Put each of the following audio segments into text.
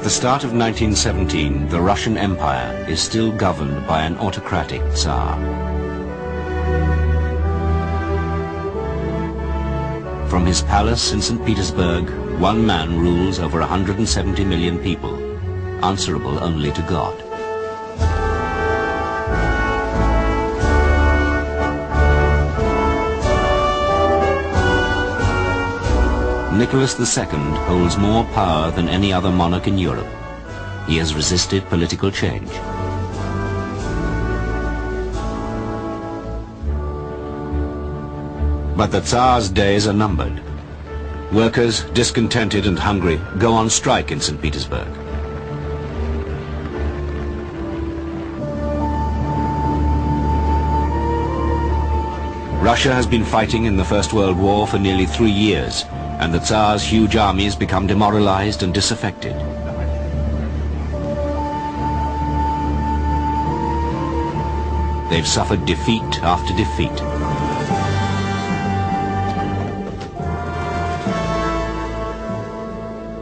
the start of 1917, the Russian Empire is still governed by an autocratic Tsar. From his palace in St. Petersburg, one man rules over 170 million people, answerable only to God. Nicholas II holds more power than any other monarch in Europe. He has resisted political change. But the Tsar's days are numbered. Workers, discontented and hungry, go on strike in St. Petersburg. Russia has been fighting in the First World War for nearly 3 years, and the Tsar's huge armies become demoralized and disaffected. They've suffered defeat after defeat.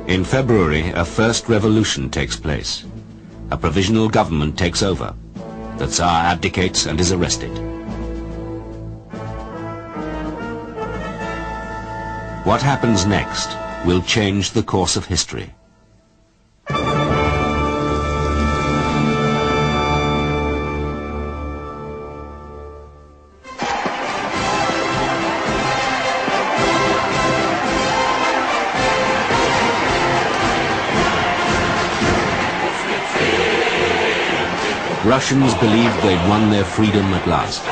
In February, a first revolution takes place. A provisional government takes over. The Tsar abdicates and is arrested. What happens next will change the course of history. Russians believed they'd won their freedom at last.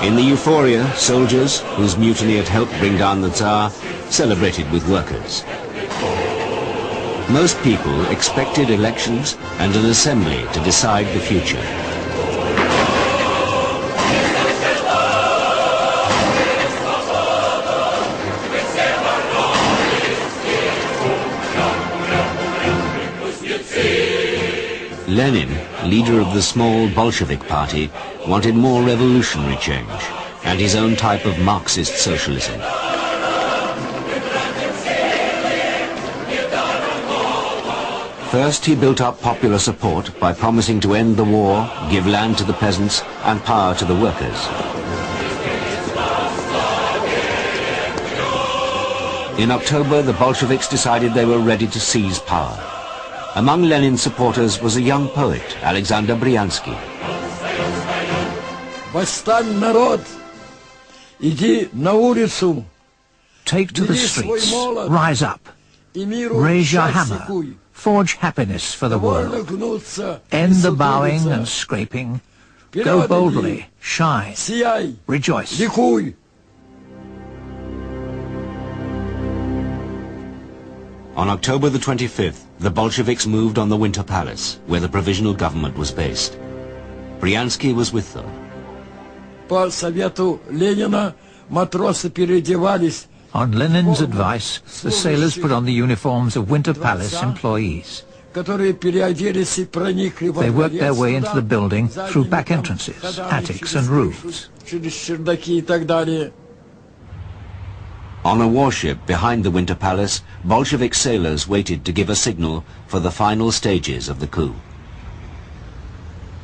In the euphoria, soldiers, whose mutiny had helped bring down the Tsar, celebrated with workers. Most people expected elections and an assembly to decide the future. Lenin, leader of the small Bolshevik party, wanted more revolutionary change and his own type of Marxist socialism. First, he built up popular support by promising to end the war, give land to the peasants and power to the workers. In October, the Bolsheviks decided they were ready to seize power. Among Lenin's supporters was a young poet, Alexander Bryansky. Take to the streets, rise up, raise your hammer, forge happiness for the world. End the bowing and scraping, go boldly, shine, rejoice. On October the 25th, the Bolsheviks moved on the Winter Palace, where the provisional government was based. Bryansky was with them. On Lenin's advice, the sailors put on the uniforms of Winter Palace employees. They worked their way into the building through back entrances, attics and roofs. On a warship behind the Winter Palace, Bolshevik sailors waited to give a signal for the final stages of the coup.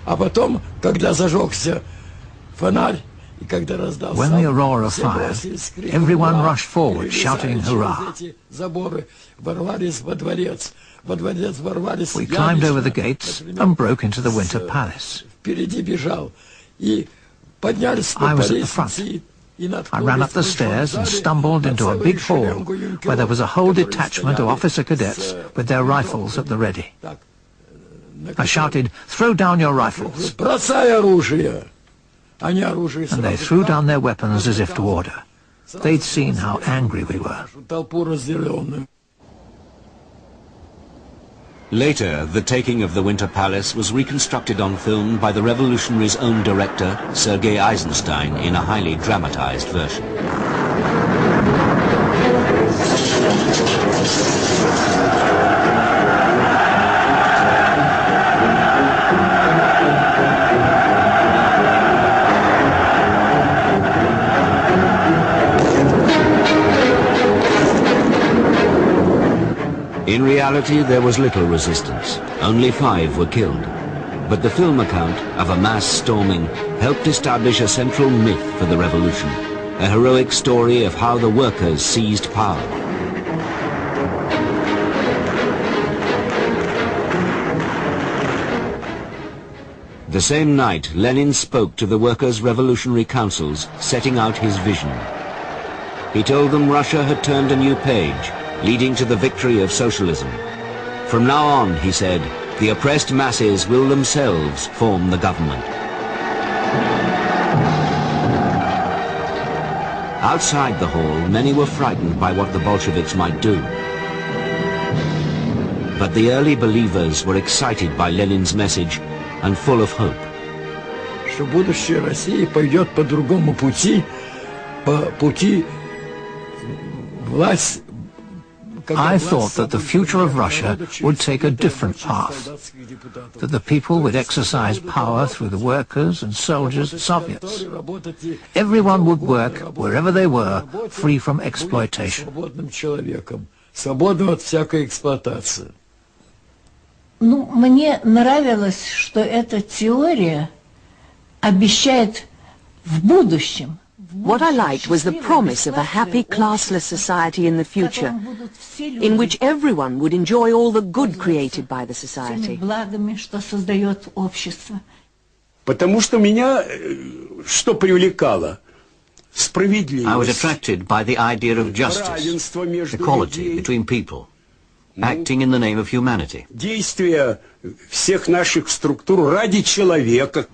When the aurora fired, everyone rushed forward shouting hurrah. We climbed over the gates and broke into the Winter Palace. I was at the front. I ran up the stairs and stumbled into a big hall where there was a whole detachment of officer cadets with their rifles at the ready. I shouted, "Throw down your rifles!" And they threw down their weapons as if to order. They'd seen how angry we were. Later, the taking of the Winter Palace was reconstructed on film by the revolutionaries' own director, Sergei Eisenstein, in a highly dramatized version. In reality, there was little resistance. Only 5 were killed. But the film account of a mass storming helped establish a central myth for the revolution, a heroic story of how the workers seized power. The same night, Lenin spoke to the workers' revolutionary councils, setting out his vision. He told them Russia had turned a new page, leading to the victory of socialism. From now on, he said, the oppressed masses will themselves form the government. Outside the hall, many were frightened by what the Bolsheviks might do. But the early believers were excited by Lenin's message and full of hope. Что будущее России пойдет по другому пути, по пути власть. I thought that the future of Russia would take a different path, that the people would exercise power through the workers and soldiers and Soviets. Everyone would work wherever they were, free from exploitation. Мне нравилось, что эта теория обещает в будущем. What I liked was the promise of a happy, classless society in the future, in which everyone would enjoy all the good created by the society. Потому что меня что привлекало? Справедливость. I was attracted by the idea of justice, equality between people, acting in the name of humanity. Действия всех наших структур ради человека.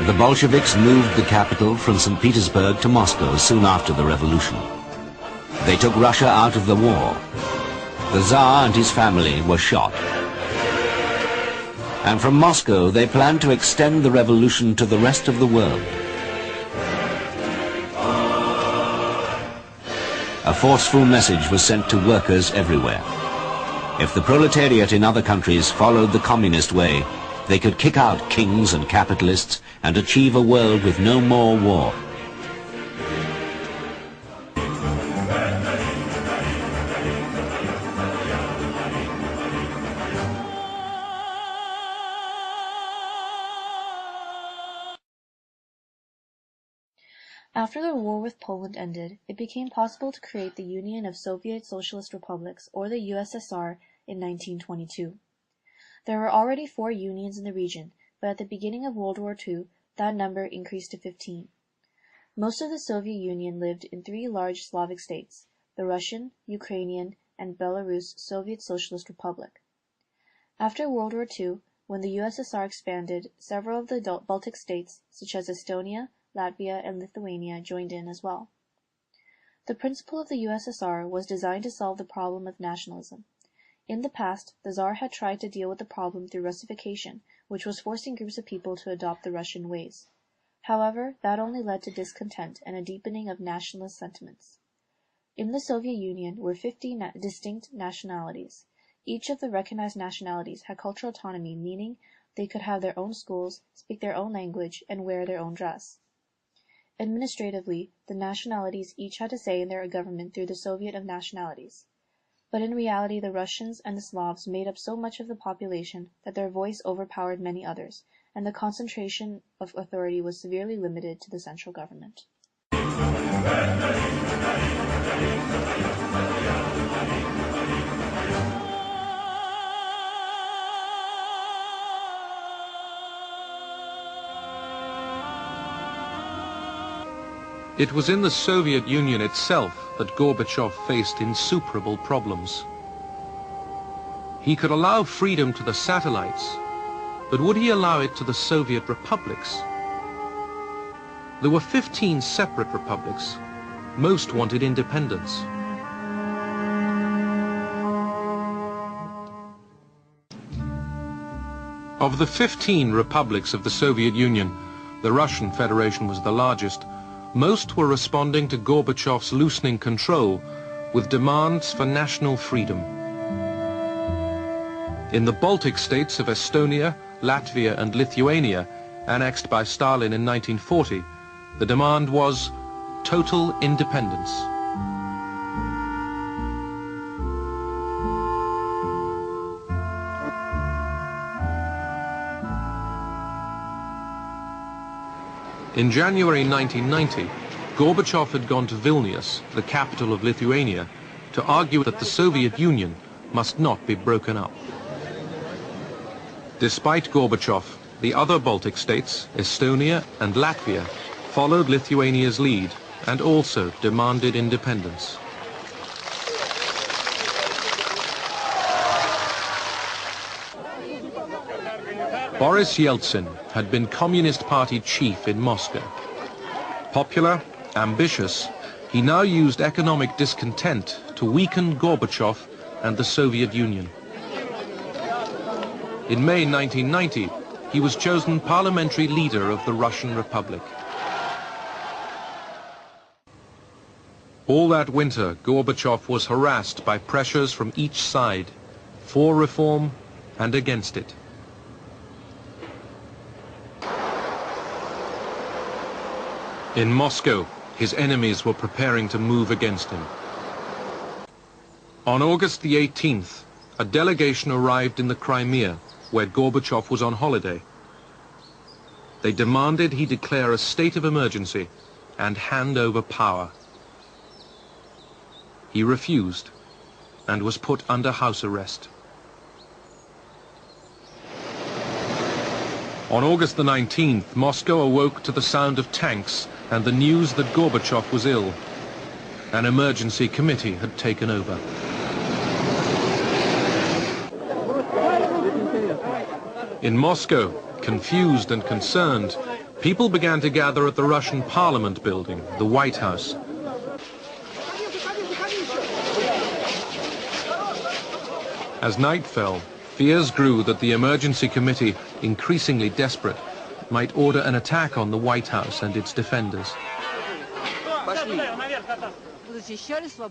The Bolsheviks moved the capital from St. Petersburg to Moscow soon after the revolution. They took Russia out of the war. The Tsar and his family were shot. And from Moscow they planned to extend the revolution to the rest of the world. A forceful message was sent to workers everywhere. If the proletariat in other countries followed the communist way, they could kick out kings and capitalists and achieve a world with no more war. After the war with Poland ended, it became possible to create the Union of Soviet Socialist Republics, or the USSR, in 1922. There were already 4 unions in the region, but at the beginning of World War II, that number increased to 15. Most of the Soviet Union lived in 3 large Slavic states, the Russian, Ukrainian, and Belarus Soviet Socialist Republic. After World War II, when the USSR expanded, several of the Baltic states, such as Estonia, Latvia, and Lithuania, joined in as well. The principle of the USSR was designed to solve the problem of nationalism. In the past, the Tsar had tried to deal with the problem through Russification, which was forcing groups of people to adopt the Russian ways. However, that only led to discontent and a deepening of nationalist sentiments. In the Soviet Union were 50 distinct nationalities. Each of the recognized nationalities had cultural autonomy, meaning they could have their own schools, speak their own language, and wear their own dress. Administratively, the nationalities each had a say in their government through the Soviet of Nationalities. But in reality, the Russians and the Slavs made up so much of the population that their voice overpowered many others, and the concentration of authority was severely limited to the central government. It was in the Soviet Union itself that Gorbachev faced insuperable problems. He could allow freedom to the satellites, but would he allow it to the Soviet republics? There were 15 separate republics. Most wanted independence. Of the 15 republics of the Soviet Union, the Russian Federation was the largest. Most were responding to Gorbachev's loosening control with demands for national freedom. In the Baltic states of Estonia, Latvia and Lithuania, annexed by Stalin in 1940, the demand was total independence. In January 1990, Gorbachev had gone to Vilnius, the capital of Lithuania, to argue that the Soviet Union must not be broken up. Despite Gorbachev, the other Baltic states, Estonia and Latvia, followed Lithuania's lead and also demanded independence. Boris Yeltsin had been Communist Party chief in Moscow. Popular, ambitious, he now used economic discontent to weaken Gorbachev and the Soviet Union. In May 1990, he was chosen parliamentary leader of the Russian Republic. All that winter, Gorbachev was harassed by pressures from each side, for reform and against it. In Moscow, his enemies were preparing to move against him. On August the 18th, a delegation arrived in the Crimea, where Gorbachev was on holiday. They demanded he declare a state of emergency and hand over power. He refused and was put under house arrest. On August the 19th, Moscow awoke to the sound of tanks and the news that Gorbachev was ill. An emergency committee had taken over. In Moscow, confused and concerned, people began to gather at the Russian Parliament building, the White House. As night fell, fears grew that the emergency committee, increasingly desperate, might order an attack on the White House and its defenders.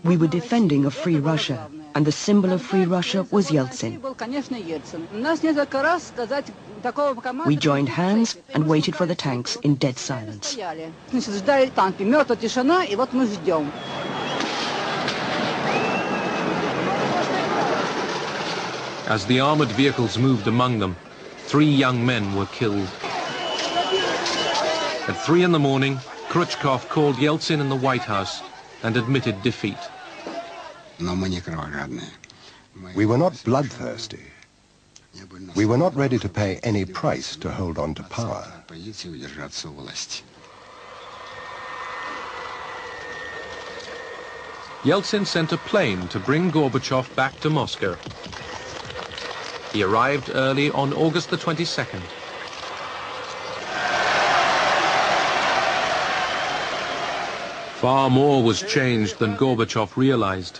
We were defending a free Russia, and the symbol of free Russia was Yeltsin. We joined hands and waited for the tanks in dead silence. As the armored vehicles moved among them, 3 young men were killed. At 3 in the morning, Khrushchev called Yeltsin in the White House and admitted defeat. We were not bloodthirsty. We were not ready to pay any price to hold on to power. Yeltsin sent a plane to bring Gorbachev back to Moscow. He arrived early on August the 22nd. Far more was changed than Gorbachev realized.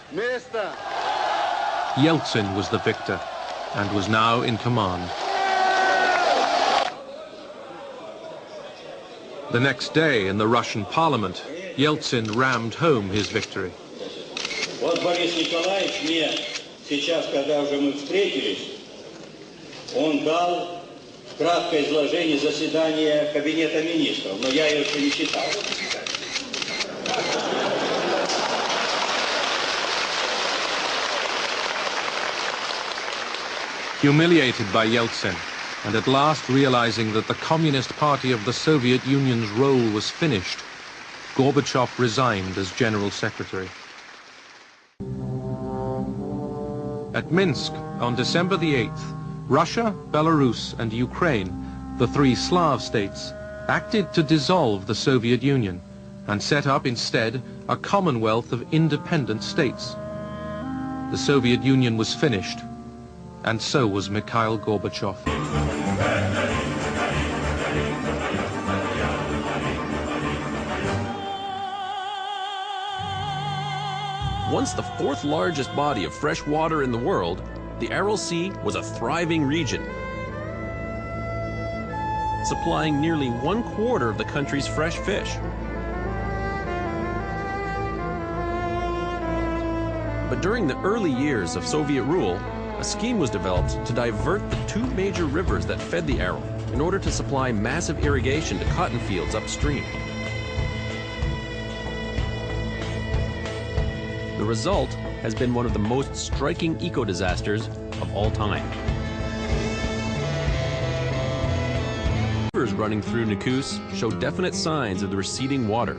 Yeltsin was the victor and was now in command. The next day in the Russian parliament, Yeltsin rammed home his victory. Вот Борис Николаевич мне сейчас, когда уже мы встретились, он дал краткое изложение заседания Кабинета министров, но я ее еще не читал. Humiliated by Yeltsin, and at last realizing that the Communist Party of the Soviet Union's role was finished, Gorbachev resigned as General Secretary. At Minsk, on December the 8th, Russia, Belarus and Ukraine, the 3 Slav states, acted to dissolve the Soviet Union and set up instead a commonwealth of independent states. The Soviet Union was finished, and so was Mikhail Gorbachev. Once the 4th largest body of fresh water in the world, the Aral Sea was a thriving region, supplying nearly 1/4 of the country's fresh fish. But during the early years of Soviet rule, a scheme was developed to divert the 2 major rivers that fed the Aral. in order to supply massive irrigation to cotton fields upstream. The result has been one of the most striking eco-disasters of all time. Rivers running through Nakus show definite signs of the receding water.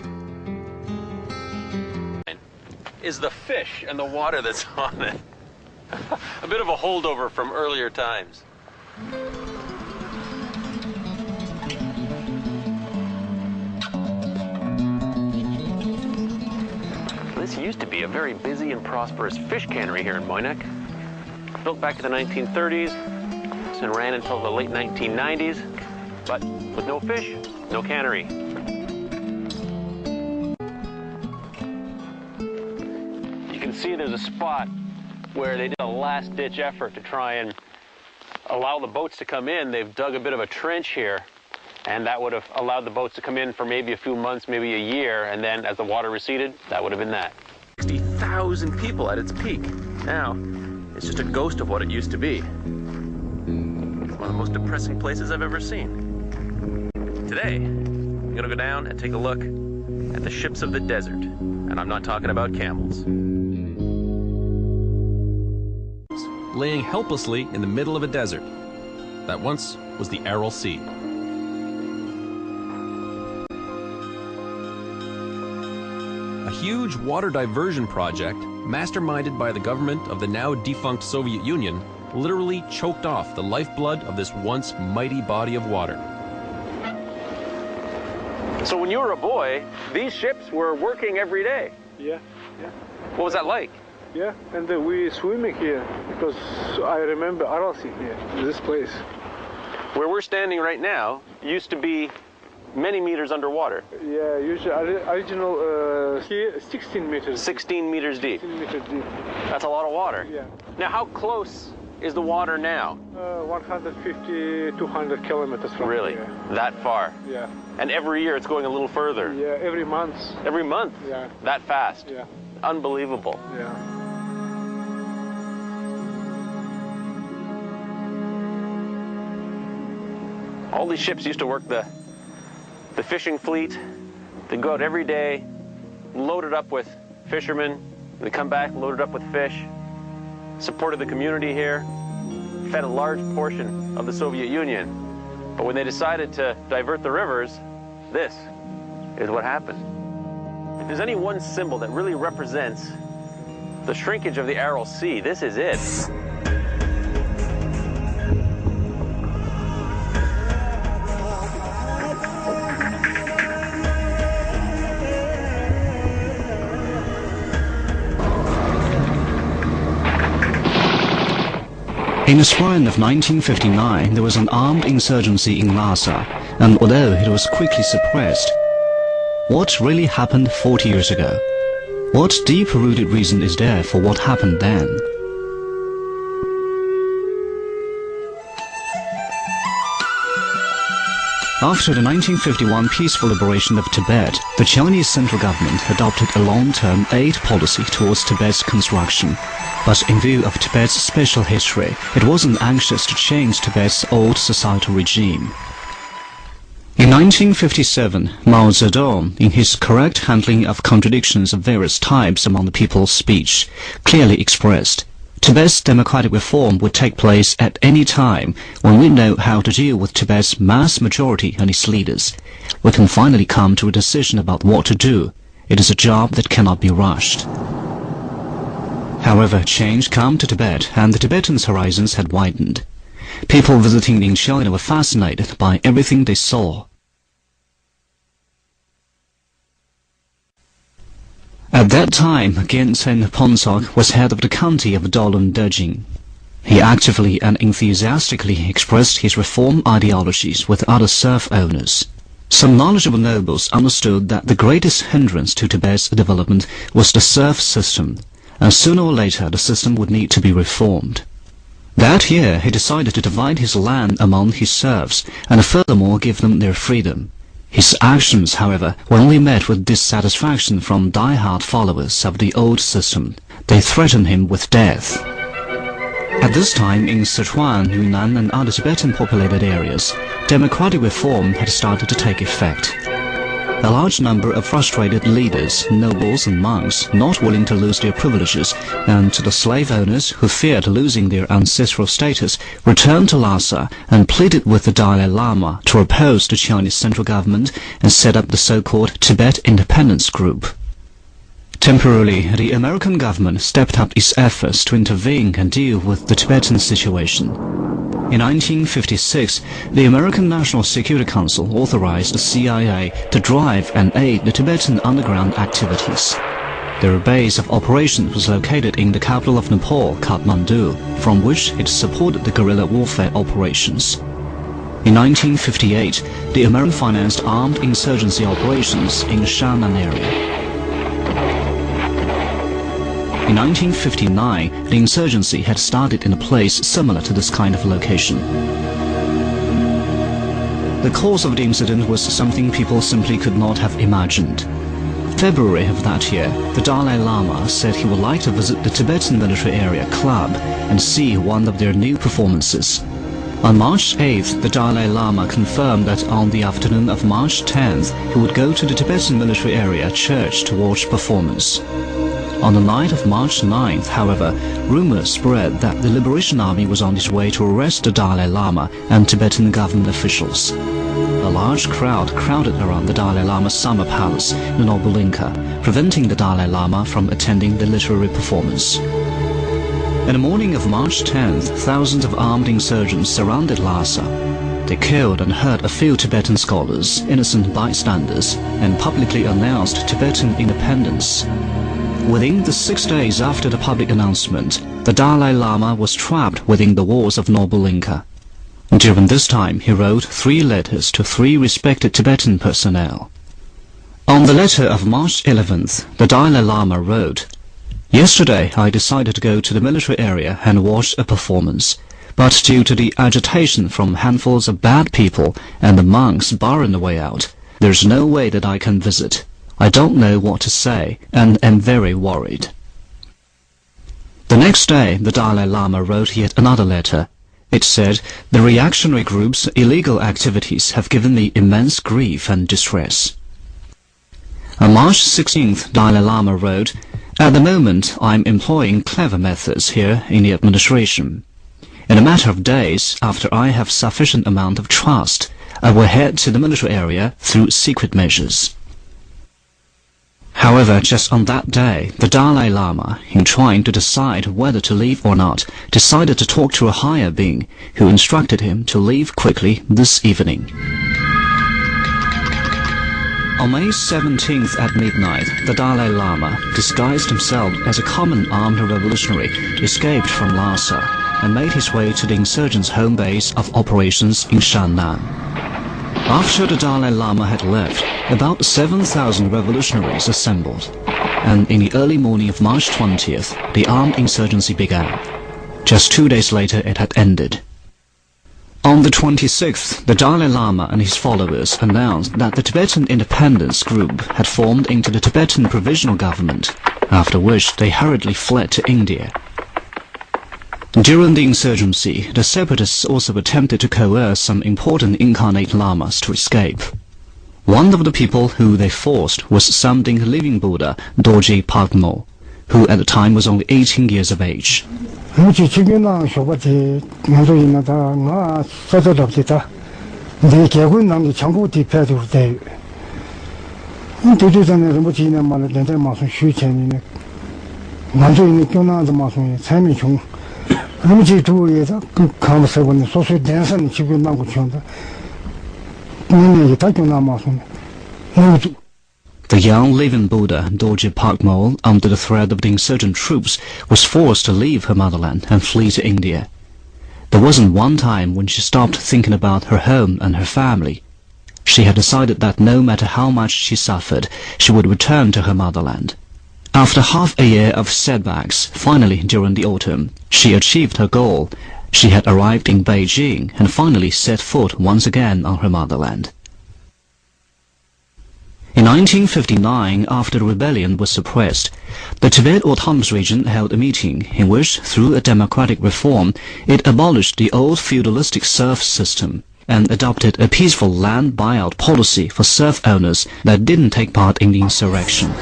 Is the fish and the water that's on it. A bit of a holdover from earlier times. This used to be a very busy and prosperous fish cannery here in Moynick. Built back in the 1930s and ran until the late 1990s, but with no fish, no cannery. You can see there's a spot where they did a last-ditch effort to try and allow the boats to come in. They've dug a bit of a trench here, and that would have allowed the boats to come in for maybe a few months, maybe a year, and then as the water receded, that would have been that. 60,000 people at its peak. Now, it's just a ghost of what it used to be. It's one of the most depressing places I've ever seen. Today, I'm gonna go down and take a look at the ships of the desert, and I'm not talking about camels. Laying helplessly in the middle of a desert that once was the Aral Sea. A huge water diversion project, masterminded by the government of the now defunct Soviet Union, literally choked off the lifeblood of this once mighty body of water. So when you were a boy, these ships were working every day? Yeah. What was that like? Yeah, and we swimming here because I remember Aral Sea here, this place. Where we're standing right now used to be many meters underwater. Yeah, usually original here 16 meters. 16 meters deep. 16 meters deep. That's a lot of water. Yeah. Now, how close is the water now? 150, 200 kilometers from really? here. That far? Yeah. And every year it's going a little further? Yeah, every month. Every month? Yeah. That fast? Yeah. Unbelievable. Yeah. All these ships used to work the fishing fleet. They'd go out every day, loaded up with fishermen. They'd come back loaded up with fish, supported the community here, fed a large portion of the Soviet Union. But when they decided to divert the rivers, this is what happened. If there's any one symbol that really represents the shrinkage of the Aral Sea, this is it. In the spring of 1959, there was an armed insurgency in Lhasa, and although it was quickly suppressed, what really happened 40 years ago? What deep-rooted reason is there for what happened then? After the 1951 peaceful liberation of Tibet, the Chinese central government adopted a long-term aid policy towards Tibet's construction. But in view of Tibet's special history, it wasn't anxious to change Tibet's old societal regime. In 1957, Mao Zedong, in his correct handling of contradictions of various types among the people's speech, clearly expressed, Tibet's democratic reform would take place at any time when we know how to deal with Tibet's mass majority and its leaders. We can finally come to a decision about what to do. It is a job that cannot be rushed. However, change came to Tibet, and the Tibetans' horizons had widened. People visiting in China were fascinated by everything they saw. At that time, Gyaltsen Phontsok was head of the county of Dolun Derjing. He actively and enthusiastically expressed his reform ideologies with other serf owners. Some knowledgeable nobles understood that the greatest hindrance to Tibet's development was the serf system, and sooner or later the system would need to be reformed. That year he decided to divide his land among his serfs, and furthermore give them their freedom. His actions, however, were only met with dissatisfaction from die-hard followers of the old system. They threatened him with death. At this time, in Sichuan, Yunnan and other Tibetan populated areas, democratic reform had started to take effect. A large number of frustrated leaders, nobles and monks, not willing to lose their privileges, and the slave owners who feared losing their ancestral status, returned to Lhasa and pleaded with the Dalai Lama to oppose the Chinese central government and set up the so-called Tibet Independence Group. Temporarily, the American government stepped up its efforts to intervene and deal with the Tibetan situation. In 1956, the American National Security Council authorized the CIA to drive and aid the Tibetan underground activities. Their base of operations was located in the capital of Nepal, Kathmandu, from which it supported the guerrilla warfare operations. In 1958, the American financed armed insurgency operations in the Shannan area. In 1959, the insurgency had started in a place similar to this kind of location. The cause of the incident was something people simply could not have imagined. February of that year, the Dalai Lama said he would like to visit the Tibetan Military Area Club and see one of their new performances. On March 8th, the Dalai Lama confirmed that on the afternoon of March 10th, he would go to the Tibetan Military Area Church to watch performance. On the night of March 9th, however, rumors spread that the Liberation Army was on its way to arrest the Dalai Lama and Tibetan government officials. A large crowd crowded around the Dalai Lama's summer palace in Nobulinka, preventing the Dalai Lama from attending the literary performance. In the morning of March 10th, thousands of armed insurgents surrounded Lhasa. They killed and hurt a few Tibetan scholars, innocent bystanders, and publicly announced Tibetan independence. Within the 6 days after the public announcement, the Dalai Lama was trapped within the walls of Nobulinka. During this time, he wrote 3 letters to 3 respected Tibetan personnel. On the letter of March 11th, the Dalai Lama wrote, "Yesterday I decided to go to the military area and watch a performance, but due to the agitation from handfuls of bad people and the monks barring the way out, there's no way that I can visit. I don't know what to say and am very worried." The next day, the Dalai Lama wrote yet another letter. It said, "The reactionary group's illegal activities have given me immense grief and distress." On March 16th, Dalai Lama wrote, "At the moment, I'm employing clever methods here in the administration. In a matter of days, after I have sufficient amount of trust, I will head to the military area through secret measures." However, just on that day, the Dalai Lama, in trying to decide whether to leave or not, decided to talk to a higher being, who instructed him to leave quickly this evening. On May 17th at midnight, the Dalai Lama, disguised himself as a common armed revolutionary, escaped from Lhasa and made his way to the insurgents' home base of operations in Shannan. After the Dalai Lama had left, about 7,000 revolutionaries assembled, and in the early morning of March 20th, the armed insurgency began. Just 2 days later, it had ended. On the 26th, the Dalai Lama and his followers announced that the Tibetan Independence Group had formed into the Tibetan Provisional Government, after which they hurriedly fled to India. During the insurgency, the separatists also attempted to coerce some important incarnate lamas to escape. One of the people who they forced was sounding living Buddha, Dorji Phagmo, who at the time was only 18 years of age. The young living Buddha, Dorji Phagmo, under the threat of the insurgent troops, was forced to leave her motherland and flee to India. There wasn't one time when she stopped thinking about her home and her family. She had decided that no matter how much she suffered, she would return to her motherland. After half a year of setbacks, finally during the autumn, she achieved her goal. She had arrived in Beijing and finally set foot once again on her motherland. In 1959, after the rebellion was suppressed, the Tibet Autonomous Region held a meeting in which, through a democratic reform, it abolished the old feudalistic serf system and adopted a peaceful land buyout policy for serf owners that didn't take part in the insurrection.